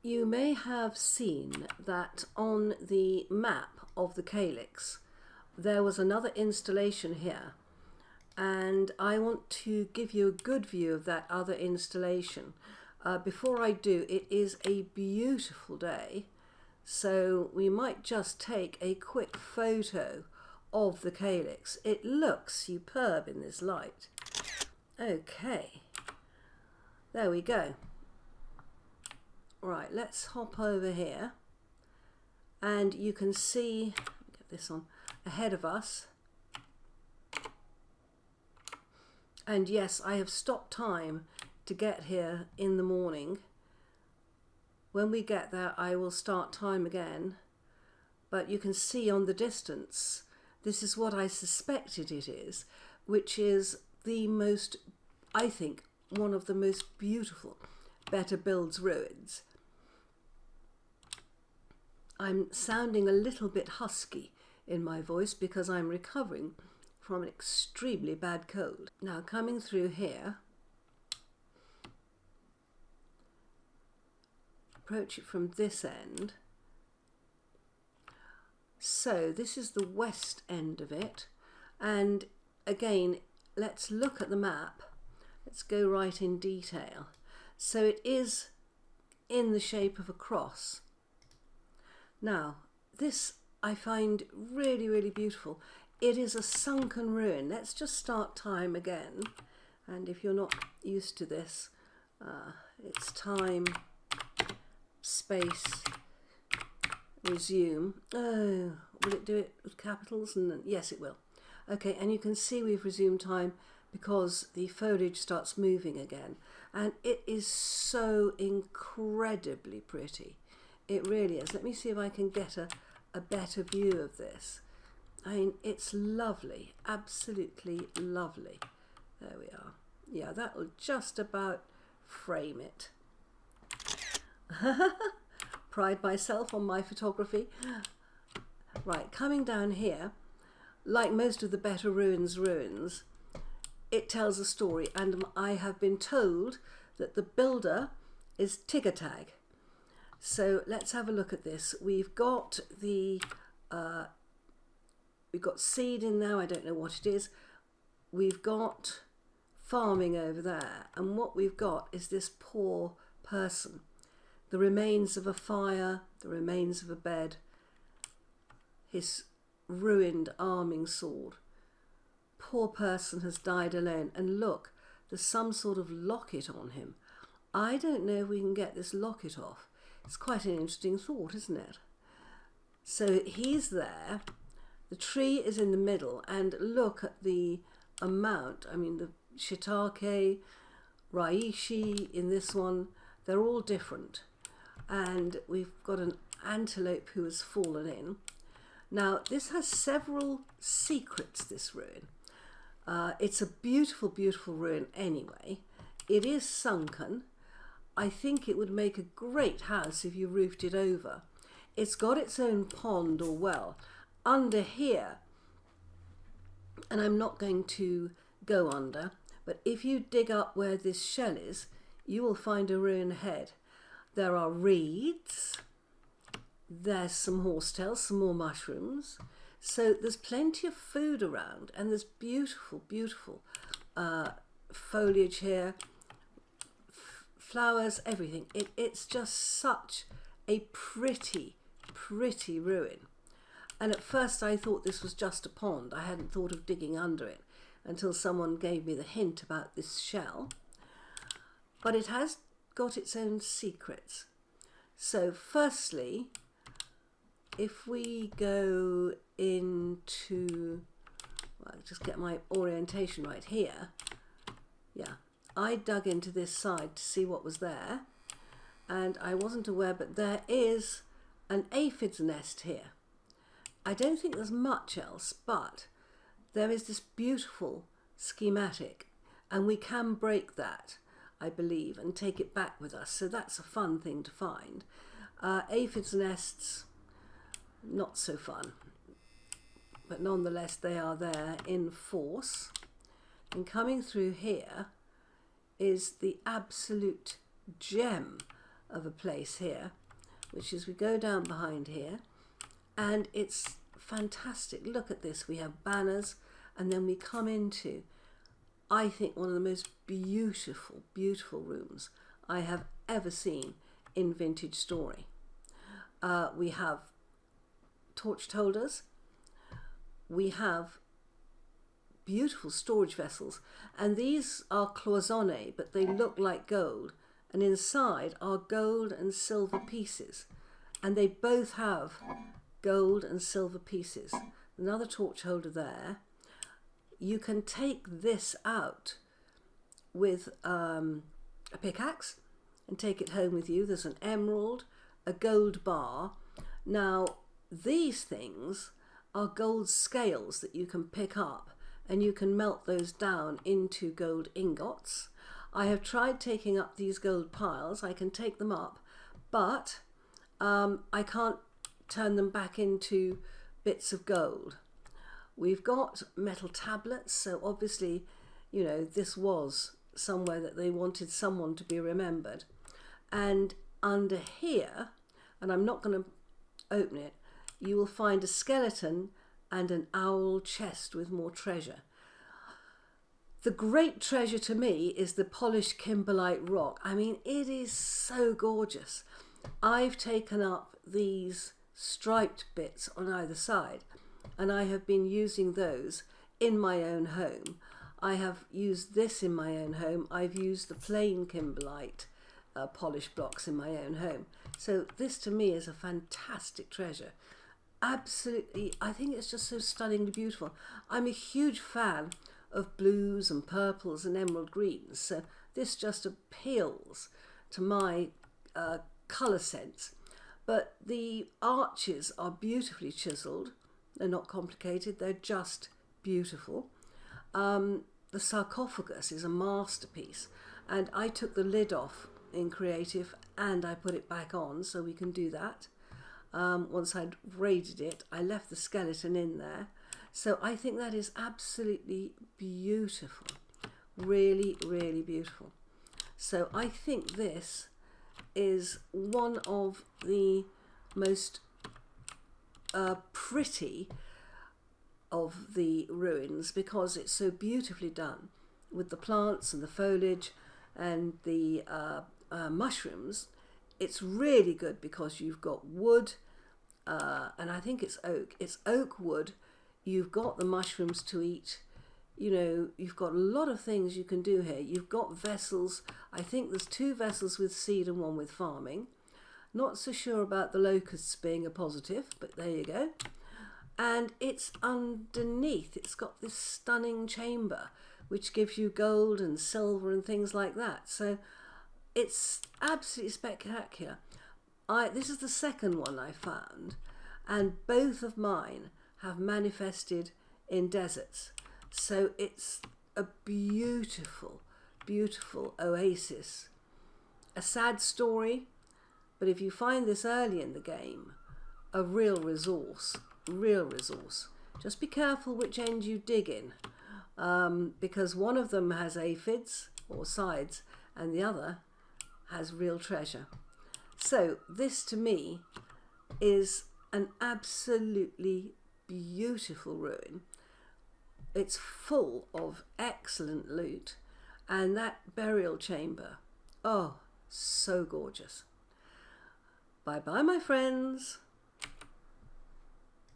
You may have seen that on the map of the calyx there was another installation here, and I want to give you a good view of that other installation. Before I do, it is a beautiful day, so we might just take a quick photo of the calyx. It looks superb in this light. Okay, there we go. Right, let's hop over here, and you can see, get this on, ahead of us. And yes, I have stopped time to get here in the morning. When we get there, I will start time again. But you can see on the distance, this is what I suspected it is, which is the most, I think, one of the most beautiful Better Builds ruins. I'm sounding a little bit husky in my voice because I'm recovering from an extremely bad cold. Now coming through here, approach it from this end. So this is the west end of it, and again, let's look at the map. Let's go right in detail. So it is in the shape of a cross. Now, this I find really, really beautiful. It is a sunken ruin. Let's just start time again. And if you're not used to this, it's time, space, resume. Oh, will it do it with capitals? And yes, it will. Okay, and you can see we've resumed time because the foliage starts moving again. And it is so incredibly pretty. It really is. Let me see if I can get a better view of this. I mean, it's lovely, absolutely lovely. There we are. Yeah, that will just about frame it. Pride myself on my photography. Right, coming down here, like most of the BetterRuins ruins, it tells a story, and I have been told that the builder is Tiggetagg. So let's have a look at this. We've got the we've got seed in there. I don't know what it is. We've got farming over there, and what we've got is this poor person. The remains of a fire, the remains of a bed, his ruined arming sword. Poor person has died alone, and look, there's some sort of locket on him. I don't know if we can get this locket off. It's quite an interesting thought, isn't it? So he's there, the tree is in the middle, and look at the amount. I mean, the shiitake, reishi in this one, they're all different. And we've got an antelope who has fallen in. Now, this has several secrets, this ruin. It's a beautiful, beautiful ruin anyway. It is sunken. I think it would make a great house if you roofed it over. It's got its own pond or well under here, and I'm not going to go under, but if you dig up where this shell is, you will find a ruin head. There are reeds, there's some horsetails, some more mushrooms, so there's plenty of food around, and there's beautiful, beautiful foliage here, flowers, everything. It's just such a pretty, pretty ruin. And at first I thought this was just a pond. I hadn't thought of digging under it until someone gave me the hint about this shell. But it has got its own secrets. So firstly, if we go into, well, just get my orientation right here. Yeah, I dug into this side to see what was there, and I wasn't aware, but there is an aphid's nest here. I don't think there's much else, but there is this beautiful schematic, and we can break that, I believe, and take it back with us. So that's a fun thing to find. Aphid's nests, not so fun, but nonetheless they are there in force. And coming through here is the absolute gem of a place here, which is we go down behind here, and it's fantastic. Look at this. We have banners, and then we come into, I think, one of the most beautiful, beautiful rooms I have ever seen in vintage story. We have torch holders. We have beautiful storage vessels, and these are cloisonné, but they look like gold, and inside are gold and silver pieces, and they both have gold and silver pieces. Another torch holder there. You can take this out with a pickaxe and take it home with you. There's an emerald, a gold bar. Now these things are gold scales that you can pick up, and you can melt those down into gold ingots. I have tried taking up these gold piles. I can take them up, but I can't turn them back into bits of gold. We've got metal tablets, so obviously, you know, this was somewhere that they wanted someone to be remembered. And under here, and I'm not going to open it, you will find a skeleton and an owl chest with more treasure. The great treasure to me is the polished kimberlite rock. I mean, it is so gorgeous. I've taken up these striped bits on either side, and I have been using those in my own home. I have used this in my own home. I've used the plain kimberlite polished blocks in my own home. So this to me is a fantastic treasure. Absolutely, I think it's just so stunningly beautiful. I'm a huge fan of blues and purples and emerald greens, so this just appeals to my colour sense. But the arches are beautifully chiselled. They're not complicated, they're just beautiful. The sarcophagus is a masterpiece, and I took the lid off in Creative and I put it back on, so we can do that. Once I'd raided it, I left the skeleton in there. So I think that is absolutely beautiful. Really, really beautiful. So I think this is one of the most pretty of the ruins, because it's so beautifully done with the plants and the foliage and the mushrooms. It's really good because you've got wood, and I think it's oak. It's oak wood. You've got the mushrooms to eat. You know, you've got a lot of things you can do here. You've got vessels. I think there's 2 vessels with seed and 1 with farming. Not so sure about the locusts being a positive, but there you go. And it's underneath. It's got this stunning chamber, which gives you gold and silver and things like that. So it's absolutely spectacular. This is the second one I found, and both of mine have manifested in deserts. So it's a beautiful, beautiful oasis. A sad story, but if you find this early in the game, a real resource, real resource. Just be careful which end you dig in, because one of them has aphids or sides and the other has real treasure. So this to me is an absolutely beautiful ruin. It's full of excellent loot, and that burial chamber, oh, so gorgeous. Bye bye, my friends.